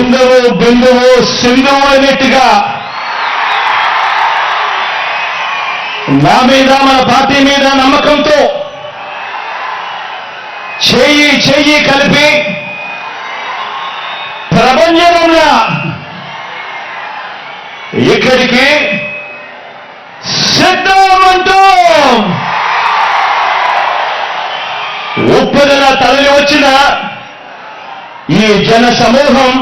బిందువు బిందువు సింధువు అనేట్టుగా నా మీద మన పార్టీ మీద నమ్మకంతో చెయ్యి చెయ్యి కలిపి ప్రపంచంలో ఇక్కడికి సిద్ధమంటూ ఉప్పెన తరలి వచ్చిన ఈ జన సమూహం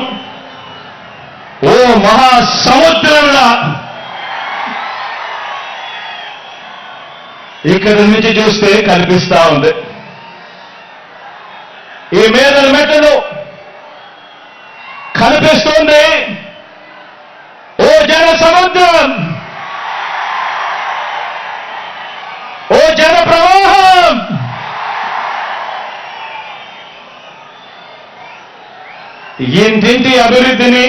ఓ మహాసముద్రంలా ఇక్కడి నుంచి చూస్తే కనిపిస్తా ఉంది. ఈ మేదల మెట్టలు కనిపిస్తుంది ఓ జన సముద్రం, ఓ జన ప్రవాహం. ఇంటింటి అభివృద్ధిని,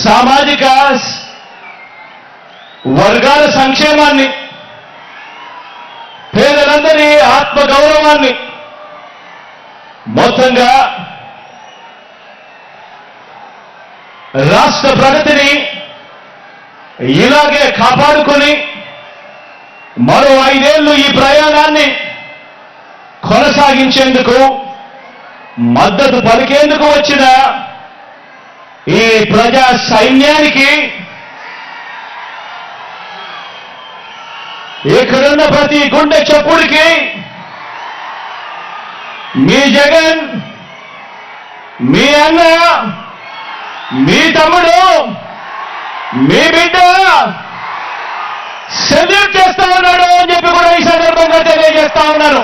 సామాజిక వర్గాల సంక్షేమాన్ని, పేదలందరి ఆత్మగౌరవాన్ని, మొత్తంగా రాష్ట్ర ప్రగతిని ఇలాగే కాపాడుకొని మరో 5 ఏళ్లు ఈ ప్రయాణాన్ని కొనసాగించేందుకు మద్దతు పలికేందుకు వచ్చిన ఈ ప్రజా సైన్యానికి, ఇక్కడున్న ప్రతి గుండె చప్పుడికి మీ జగన్, మీ అన్న, మీ తమ్ముడు, మీ బిడ్డ సెల్యూట్ చేస్తా ఉన్నాడు అని చెప్పి కూడా ఈ సందర్భంగా తెలియజేస్తా ఉన్నాను.